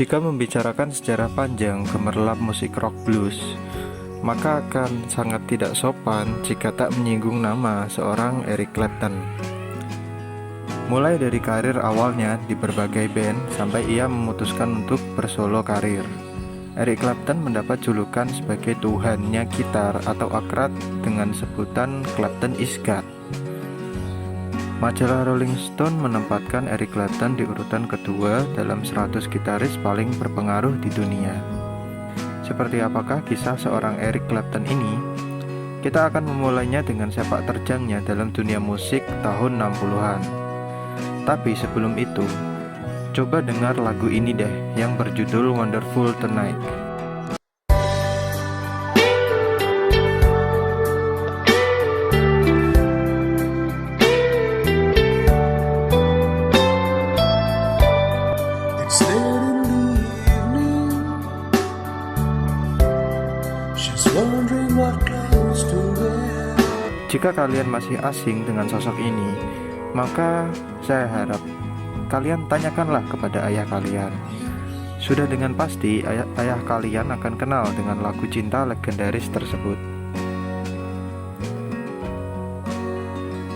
Jika membicarakan sejarah panjang gemerlap musik rock blues, maka akan sangat tidak sopan jika tak menyinggung nama seorang Eric Clapton. Mulai dari karir awalnya di berbagai band sampai ia memutuskan untuk bersolo karir, Eric Clapton mendapat julukan sebagai tuhannya gitar atau akrab dengan sebutan Clapton is God. Majalah Rolling Stone menempatkan Eric Clapton di urutan kedua dalam 100 gitaris paling berpengaruh di dunia. Seperti apakah kisah seorang Eric Clapton ini? Kita akan memulainya dengan sepak terjangnya dalam dunia musik tahun 60-an. Tapi sebelum itu, coba dengar lagu ini deh yang berjudul Wonderful Tonight. Jika kalian masih asing dengan sosok ini, maka saya harap kalian tanyakanlah kepada ayah kalian. Sudah dengan pasti ayah kalian akan kenal dengan lagu cinta legendaris tersebut.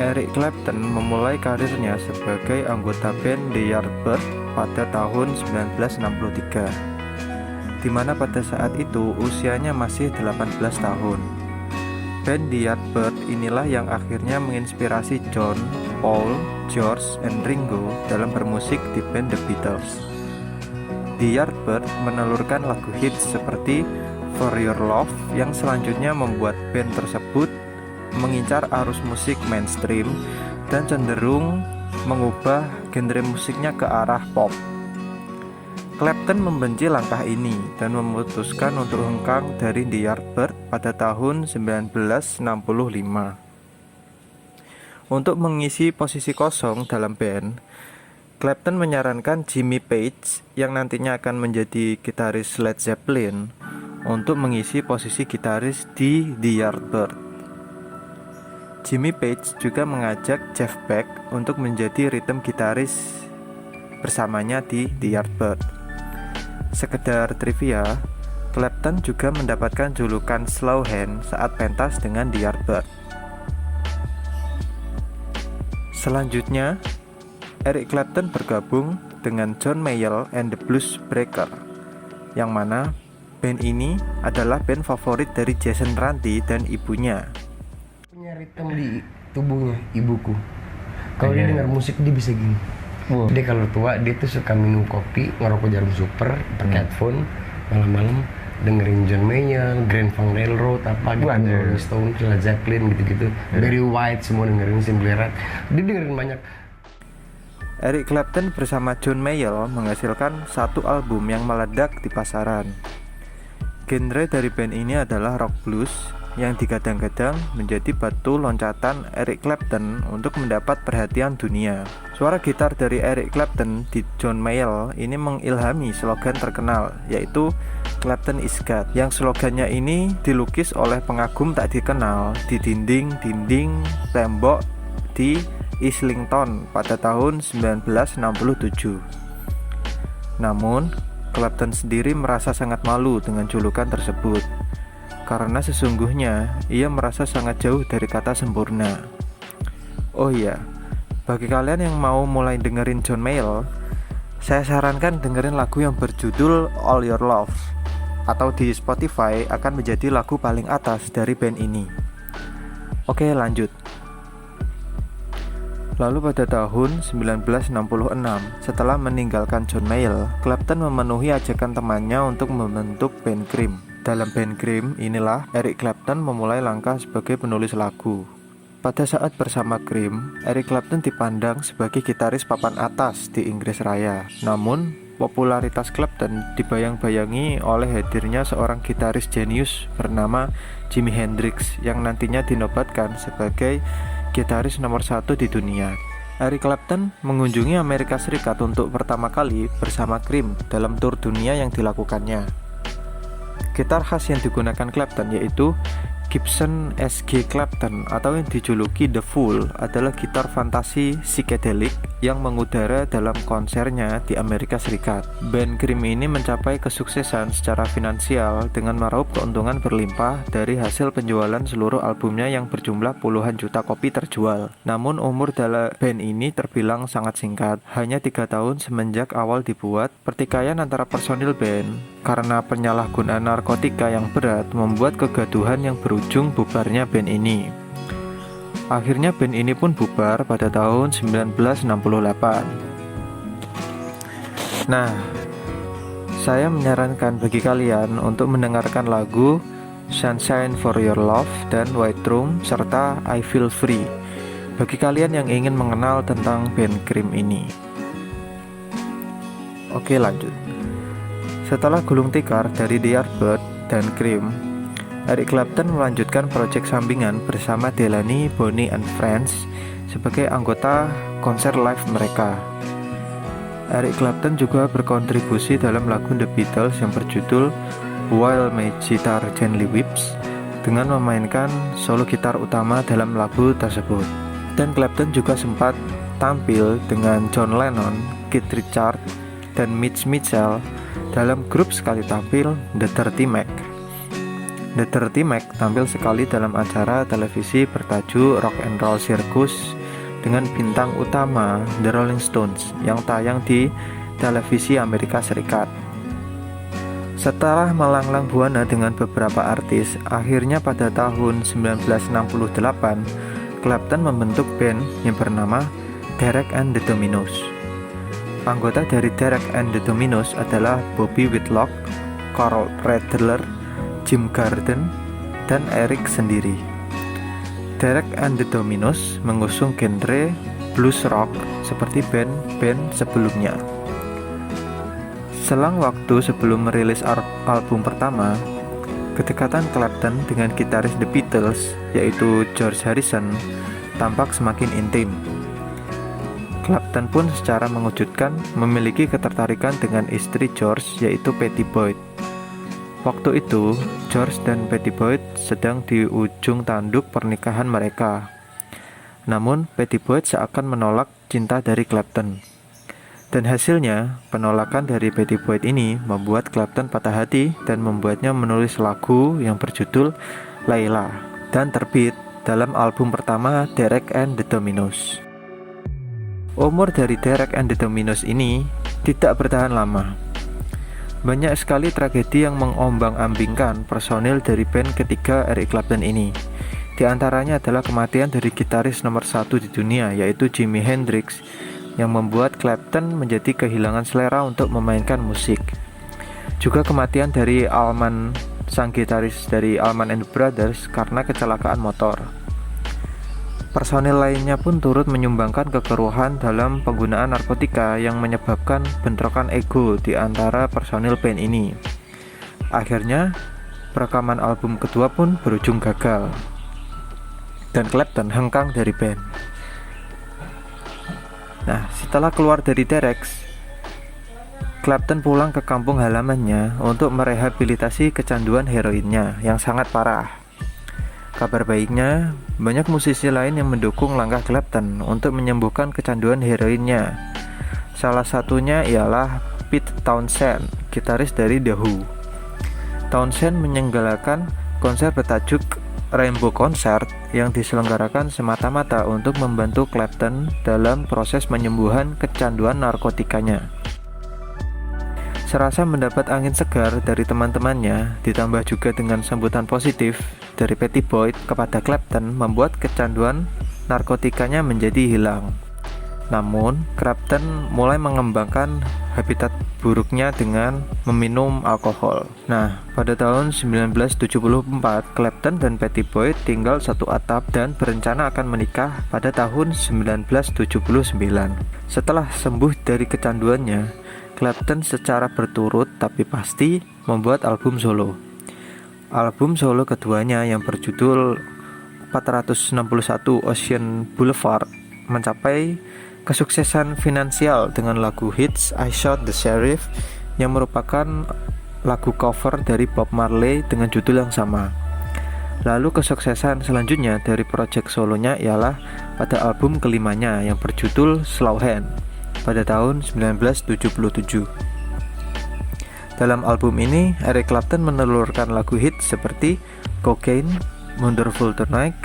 Eric Clapton memulai karirnya sebagai anggota band The Yardbirds pada tahun 1963, di mana pada saat itu usianya masih 18 tahun. Band The Yardbirds inilah yang akhirnya menginspirasi John, Paul, George, dan Ringo dalam bermusik di band The Beatles. The Yardbirds menelurkan lagu hits seperti For Your Love yang selanjutnya membuat band tersebut mengincar arus musik mainstream dan cenderung mengubah genre musiknya ke arah pop. Clapton membenci langkah ini dan memutuskan untuk hengkang dari The Yardbirds pada tahun 1965. Untuk mengisi posisi kosong dalam band, Clapton menyarankan Jimmy Page yang nantinya akan menjadi gitaris Led Zeppelin untuk mengisi posisi gitaris di The Yardbirds. Jimmy Page juga mengajak Jeff Beck untuk menjadi rhythm gitaris bersamanya di The Yardbirds. Sekedar trivia, Clapton juga mendapatkan julukan Slow Hand saat pentas dengan The Yardbirds. Selanjutnya, Eric Clapton bergabung dengan John Mayall and the Blues Breakers, yang mana band ini adalah band favorit dari Jason Ranti dan ibunya. Punya ritme di tubuhnya ibuku. Kalau dia dengar musik dia bisa gini. Dia kalau tua dia tuh suka minum kopi, ngerokok Jarum Super, pakai headphone, malam-malam dengerin John Mayall, Grand Funk Railroad, apa gitu, Rolling Stone, Led Zeppelin gitu-gitu, Barry White, semua dengerin Simply Red. Dia dengerin banyak. Eric Clapton bersama John Mayall menghasilkan satu album yang meledak di pasaran. Genre dari band ini adalah rock blues yang digadang-gadang menjadi batu loncatan Eric Clapton untuk mendapat perhatian dunia. Suara gitar dari Eric Clapton di John Mayall ini mengilhami slogan terkenal, yaitu Clapton is God, yang slogannya ini dilukis oleh pengagum tak dikenal di dinding-dinding tembok di Islington pada tahun 1967. Namun, Clapton sendiri merasa sangat malu dengan julukan tersebut, karena sesungguhnya ia merasa sangat jauh dari kata sempurna. Oh iya, bagi kalian yang mau mulai dengerin John Mayall, saya sarankan dengerin lagu yang berjudul All Your Love, atau di Spotify akan menjadi lagu paling atas dari band ini. Oke, lanjut. Lalu pada tahun 1966, setelah meninggalkan John Mayall, Clapton memenuhi ajakan temannya untuk membentuk band Cream. Dalam band Cream inilah Eric Clapton memulai langkah sebagai penulis lagu. Pada saat bersama Cream, Eric Clapton dipandang sebagai gitaris papan atas di Inggris Raya. Namun, popularitas Clapton dibayang-bayangi oleh hadirnya seorang gitaris jenius bernama Jimi Hendrix yang nantinya dinobatkan sebagai gitaris nomor 1 di dunia. Eric Clapton mengunjungi Amerika Serikat untuk pertama kali bersama Cream dalam tur dunia yang dilakukannya. Gitar khas yang digunakan Clapton yaitu Gibson SG Clapton atau yang dijuluki The Fool adalah gitar fantasi psikedelik yang mengudara dalam konsernya di Amerika Serikat. Band Cream ini mencapai kesuksesan secara finansial dengan meraup keuntungan berlimpah dari hasil penjualan seluruh albumnya yang berjumlah puluhan juta kopi terjual. Namun umur dalam band ini terbilang sangat singkat, hanya 3 tahun semenjak awal dibuat. Pertikaian antara personil band karena penyalahgunaan narkotika yang berat membuat kegaduhan yang berujung bubarnya band ini. Akhirnya band ini pun bubar pada tahun 1968. Nah, saya menyarankan bagi kalian untuk mendengarkan lagu Sunshine for Your Love dan White Room serta I Feel Free bagi kalian yang ingin mengenal tentang band Cream ini. Oke, lanjut. Setelah gulung tikar dari The Yardbirds dan Cream, Eric Clapton melanjutkan proyek sampingan bersama Delaney, Bonnie and Friends sebagai anggota konser live mereka. Eric Clapton juga berkontribusi dalam lagu The Beatles yang berjudul While My Guitar Gently Weeps dengan memainkan solo gitar utama dalam lagu tersebut. Dan Clapton juga sempat tampil dengan John Lennon, Keith Richards, dan Mitch Mitchell dalam grup sekali tampil The Dirty Mac. The Dirty Mac tampil sekali dalam acara televisi bertajuk Rock and Roll Circus dengan bintang utama The Rolling Stones yang tayang di televisi Amerika Serikat. Setelah melanglang buana dengan beberapa artis, akhirnya pada tahun 1968 Clapton membentuk band yang bernama Derek and the Dominos. Anggota dari Derek and the Dominos adalah Bobby Whitlock, Carl Radler, Jim Garden, dan Eric sendiri. Derek and the Dominos mengusung genre blues rock seperti band-band sebelumnya. Selang waktu sebelum merilis album pertama, kedekatan Clapton dengan gitaris The Beatles, yaitu George Harrison, tampak semakin intim. Clapton pun secara mengejutkan memiliki ketertarikan dengan istri George, yaitu Pattie Boyd. Waktu itu, George dan Pattie Boyd sedang di ujung tanduk pernikahan mereka. Namun, Pattie Boyd seakan menolak cinta dari Clapton. Dan hasilnya, penolakan dari Pattie Boyd ini membuat Clapton patah hati dan membuatnya menulis lagu yang berjudul Layla dan terbit dalam album pertama Derek and the Dominos. Umur dari Derek and the Dominos ini tidak bertahan lama. Banyak sekali tragedi yang mengombang-ambingkan personil dari band ketiga Eric Clapton ini. Di antaranya adalah kematian dari gitaris nomor 1 di dunia, yaitu Jimi Hendrix, yang membuat Clapton menjadi kehilangan selera untuk memainkan musik. Juga kematian dari Allman, sang gitaris dari Allman and Brothers, karena kecelakaan motor. Personil lainnya pun turut menyumbangkan kekeruhan dalam penggunaan narkotika yang menyebabkan bentrokan ego di antara personil band ini. Akhirnya, perekaman album kedua pun berujung gagal, dan Clapton hengkang dari band. Nah, setelah keluar dari Derek, Clapton pulang ke kampung halamannya untuk merehabilitasi kecanduan heroinnya yang sangat parah. Kabar baiknya, banyak musisi lain yang mendukung langkah Clapton untuk menyembuhkan kecanduan heroinnya. Salah satunya ialah Pete Townshend, gitaris dari The Who. Townshend menyelenggarakan konser bertajuk Rainbow Concert yang diselenggarakan semata-mata untuk membantu Clapton dalam proses penyembuhan kecanduan narkotikanya. Serasa mendapat angin segar dari teman-temannya, ditambah juga dengan sambutan positif dari Pattie Boyd kepada Clapton, membuat kecanduan narkotikanya menjadi hilang. Namun, Clapton mulai mengembangkan habitat buruknya dengan meminum alkohol. Nah, pada tahun 1974, Clapton dan Pattie Boyd tinggal satu atap dan berencana akan menikah pada tahun 1979. Setelah sembuh dari kecanduannya, Clapton secara berturut tapi pasti membuat album solo. Album solo keduanya yang berjudul 461 Ocean Boulevard mencapai kesuksesan finansial dengan lagu hits I Shot the Sheriff yang merupakan lagu cover dari Bob Marley dengan judul yang sama. Lalu kesuksesan selanjutnya dari proyek solonya ialah pada album kelimanya yang berjudul Slow Hand pada tahun 1977. Dalam album ini, Eric Clapton menelurkan lagu hit seperti Cocaine, Wonderful Tonight,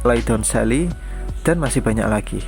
Lay Down Sally, dan masih banyak lagi.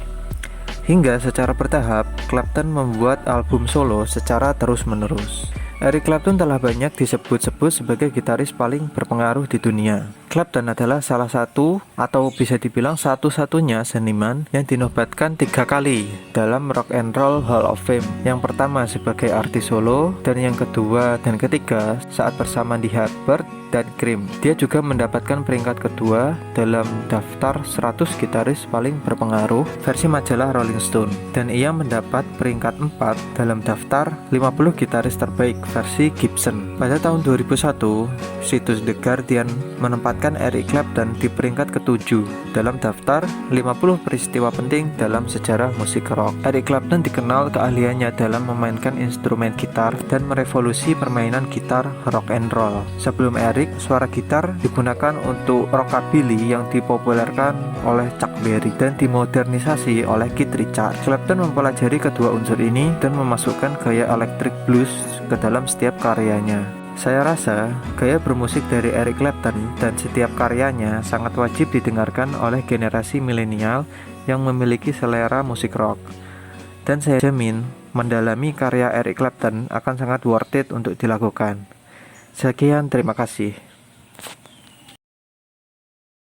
Hingga secara bertahap, Clapton membuat album solo secara terus-menerus. Eric Clapton telah banyak disebut-sebut sebagai gitaris paling berpengaruh di dunia. Clapton adalah salah satu atau bisa dibilang satu-satunya seniman yang dinobatkan 3 kali dalam Rock and Roll Hall of Fame. Yang pertama sebagai artis solo, dan yang kedua dan ketiga saat bersama di Yardbird dan Cream. Dia juga mendapatkan peringkat kedua dalam daftar 100 gitaris paling berpengaruh versi majalah Rolling Stone, dan ia mendapat peringkat 4 dalam daftar 50 gitaris terbaik versi Gibson. Pada tahun 2001, situs The Guardian menempatkan Eric Clapton di peringkat ke-7 dalam daftar 50 peristiwa penting dalam sejarah musik rock. Eric Clapton dikenal keahliannya dalam memainkan instrumen gitar dan merevolusi permainan gitar rock and roll. Sebelum Eric, suara gitar digunakan untuk rockabilly yang dipopulerkan oleh Chuck Berry dan dimodernisasi oleh Keith Richards. Clapton mempelajari kedua unsur ini dan memasukkan gaya electric blues ke dalam setiap karyanya. Saya rasa gaya bermusik dari Eric Clapton dan setiap karyanya sangat wajib didengarkan oleh generasi milenial yang memiliki selera musik rock. Dan saya jamin mendalami karya Eric Clapton akan sangat worth it untuk dilakukan. Sekian, terima kasih.